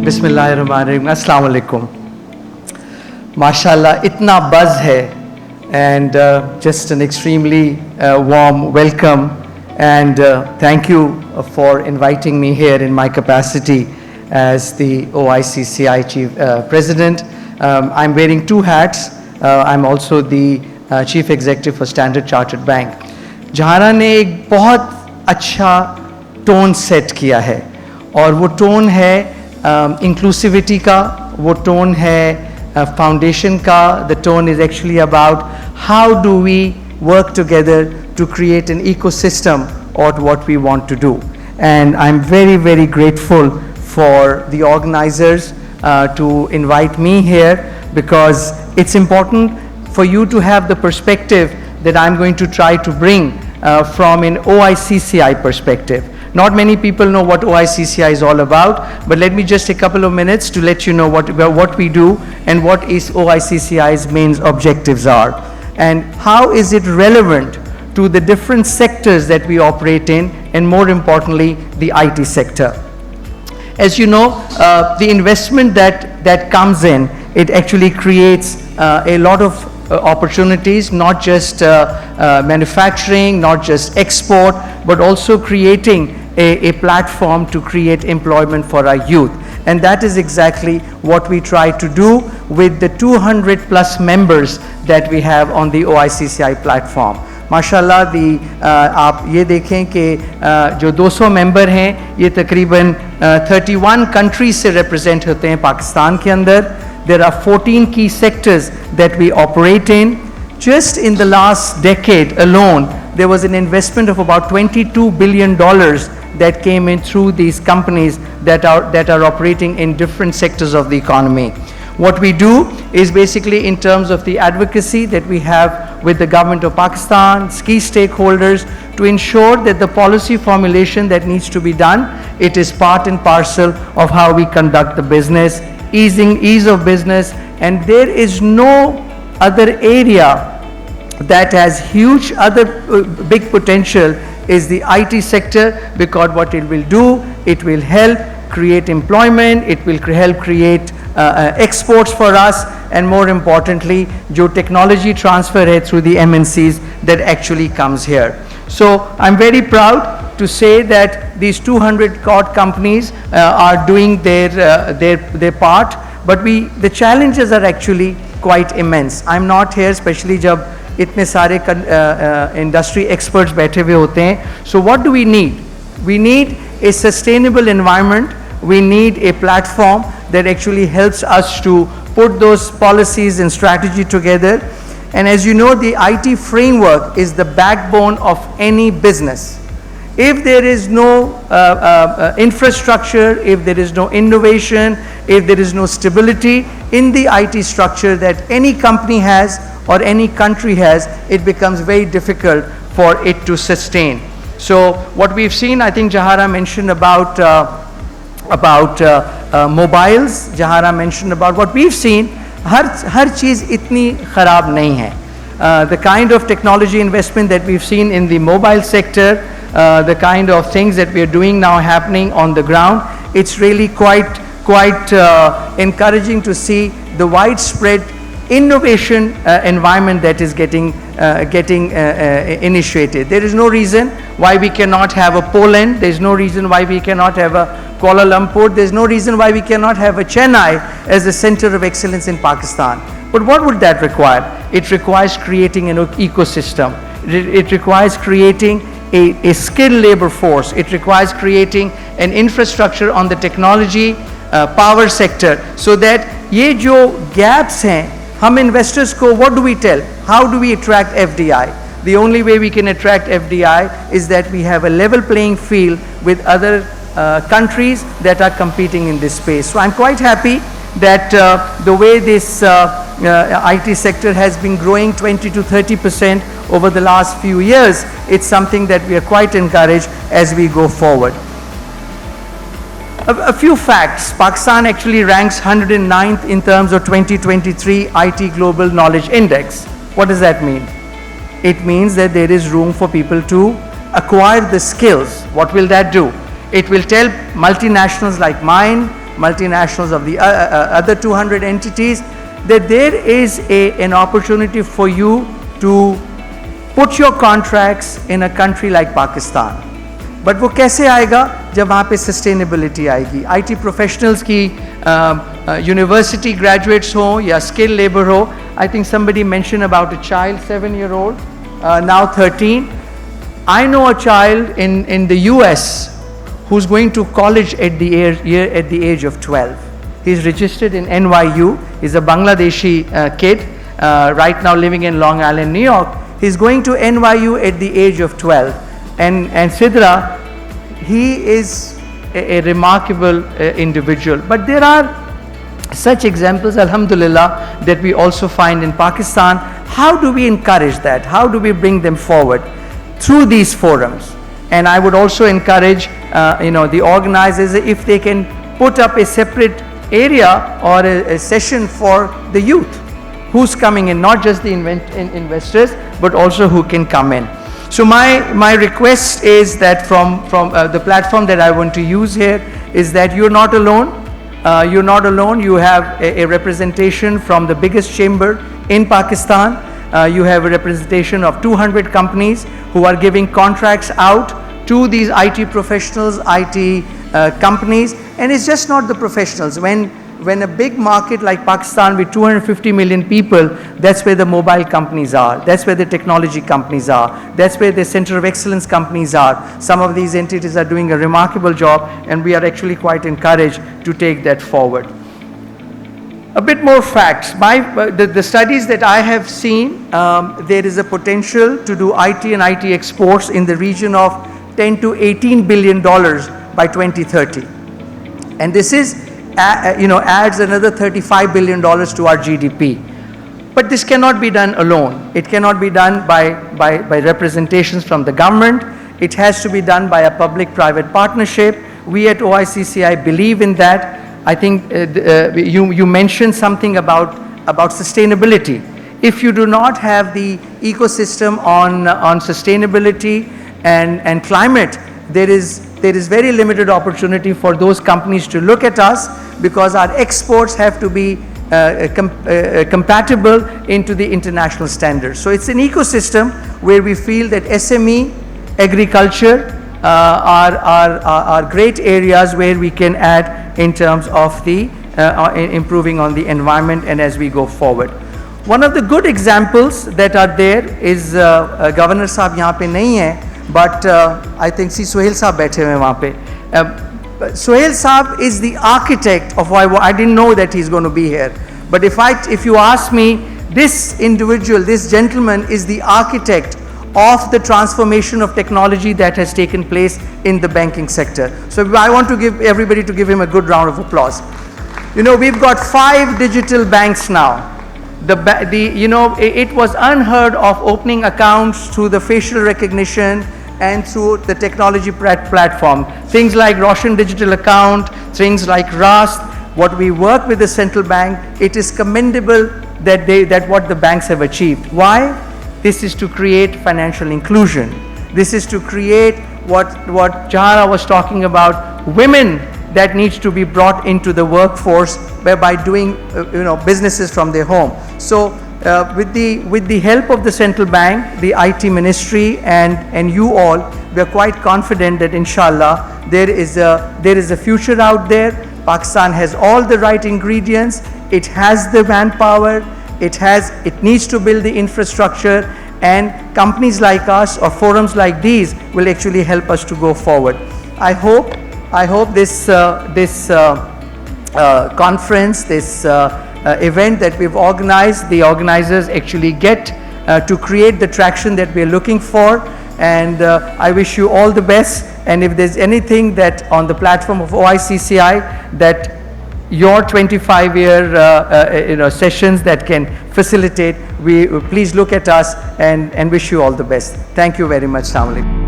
बिस्मिल्लाहिर्रहमानिर्रहीम, अस्सलाम वालेकुम। माशाल्लाह इतना buzz है, and just an extremely warm welcome, and thank you for inviting me here in my capacity as the OICCI Chief President. I'm wearing two hats. I'm also the Chief Executive for Standard Chartered Bank. जहारा ने एक बहुत अच्छा tone set किया है, और वो tone है inclusivity का, वो टोन है foundation का. The tone is actually about how do we work together to create an ecosystem of what we want to do. And I'm very, very grateful for the organizers to invite me here, because it's important for you to have the perspective that I'm going to try to bring from an OICCI perspective. Not many people know what OICCI is all about, but let me just take a couple of minutes to let you know what we do and what is OICCI's main objectives are, and how is it relevant to the different sectors that we operate in, and more importantly, the IT sector. As you know, the investment that comes in, it actually creates a lot of opportunities, not just manufacturing, not just export, but also creating a platform to create employment for our youth. And that is exactly what we try to do with the 200 plus members that we have on the OICCI platform. माशाल्लाह आप ये देखें कि जो 200 member हैं, ये तकरीबन 31 countries से रिप्रेजेंट होते हैं पाकिस्तान के अंदर. There are 14 key sectors that we operate in. Just in the last decade alone, there was an investment of about $22 billion that came in through these companies that are operating in different sectors of the economy. What we do is basically in terms of the advocacy that we have with the government of Pakistan, key stakeholders, to ensure that the policy formulation that needs to be done, it is part and parcel of how we conduct the business, ease of business. And there is no other area that has huge big potential is the IT sector, because what it will do, it will help create employment, it will help create exports for us, and more importantly, jo technology transfer hai through the MNCs that actually comes here. So I'm very proud to say that these 200 odd companies are doing their part, but the challenges are actually quite immense. I'm not here, especially jab itne sare industry experts बैठे हुए होते हैं. So what do we need? We need a sustainable environment. We need a platform that actually helps us to put those policies and strategy together. And as you know, the IT framework is the backbone of any business. If there is no infrastructure, if there is no innovation, if there is no stability in the IT structure that any company has or any country has, it becomes very difficult for it to sustain. So what we've seen, I think Jahara mentioned about mobiles, Jahara mentioned about what we've seen. हर चीज़ इतनी ख़राब नहीं है. The kind of technology investment that we've seen in the mobile sector, the kind of things that we are doing now happening on the ground, it's really quite encouraging to see the widespread innovation environment that is getting initiated. There is no reason why we cannot have a Poland. There is no reason why we cannot have a Kuala Lumpur. There is no reason why we cannot have a Chennai as a center of excellence in Pakistan. But what would that require? It requires creating an ecosystem. It requires creating a skilled labor force. It requires creating an infrastructure on the technology power sector, so that ये जो gaps हैं, हम investors को what do we tell? How do we attract FDI? The only way we can attract FDI is that we have a level playing field with other countries that are competing in this space. So I'm quite happy that the way this IT sector has been growing 20 to 30% over the last few years, it's something that we are quite encouraged as we go forward. A few facts. Pakistan actually ranks 109th in terms of 2023 IT Global Knowledge Index. What does that mean? It means that there is room for people to acquire the skills. What will that do? It will tell multinationals like mine, multinationals, of the other 200 entities, that there is an opportunity for you to put your contracts in a country like Pakistan. But वो कैसे आएगा जब वहाँ पे sustainability आएगी. IT professionals की university graduates हो या skilled labor हो. I think somebody mentioned about a child, 7-year-old, now 13. I know a child in the US who's going to college at the age of 12. He's registered in NYU. He's a Bangladeshi kid, right now living in Long Island, New York. He's going to NYU at the age of 12. And Sidra, he is a remarkable individual. But there are such examples, alhamdulillah, that we also find in Pakistan. How do we encourage that? How do we bring them forward? Through these forums. And I would also encourage the organizers, if they can put up a separate area or a session for the youth who's coming in, not just the investors, but also who can come in. So my request is that from the platform that I want to use here is that you're not alone. You're not alone. You have a representation from the biggest chamber in Pakistan. You have a representation of 200 companies who are giving contracts out to these IT professionals, IT companies. And it's just not the professionals. When a big market like Pakistan with 250 million people, that's where the mobile companies are. That's where the technology companies are. That's where the center of excellence companies are. Some of these entities are doing a remarkable job, and we are actually quite encouraged to take that forward. A bit more facts. The studies that I have seen, there is a potential to do IT and IT exports in the region of $10 to $18 billion by 2030. And this is adds another $35 billion to our GDP. But this cannot be done alone. It cannot be done by representations from the government. It has to be done by a public-private partnership. We at OICCI believe in that. I think you mentioned something about sustainability. If you do not have the ecosystem on sustainability and climate, there is very limited opportunity for those companies to look at us, because our exports have to be compatible into the international standards. So it's an ecosystem where we feel that SME, agriculture are great areas where we can add in terms of the improving on the environment and as we go forward. One of the good examples that are there is Governor Saab यहाँ पे नहीं है, but I think Sohail Saab बैठे हुए वहाँ पे. Sohail Saab is the architect of why I didn't know that he's going to be here. But if you ask me, this individual, this gentleman is the architect of the transformation of technology that has taken place in the banking sector. So I want to give everybody to give him a good round of applause. We've got 5 digital banks now. It was unheard of opening accounts through the facial recognition and through the technology platform. Things like Roshan Digital Account, things like Rust, what we work with the central bank, it is commendable that what the banks have achieved. Why? This is to create financial inclusion. This is to create what Jahara was talking about, women that needs to be brought into the workforce by doing businesses from their home. So with the help of the central bank, the IT ministry, and you all, we are quite confident that inshallah there is a future out there. Pakistan has all the right ingredients. It has the manpower. It needs to build the infrastructure, and companies like us or forums like these will actually help us to go forward. I hope this conference, this event that we've organized, the organizers actually get to create the traction that we're looking for. And I wish you all the best. And if there's anything that on the platform of OICCI that your 25-year sessions that can facilitate, please look at us and wish you all the best. Thank you very much. Assalamu alaikum.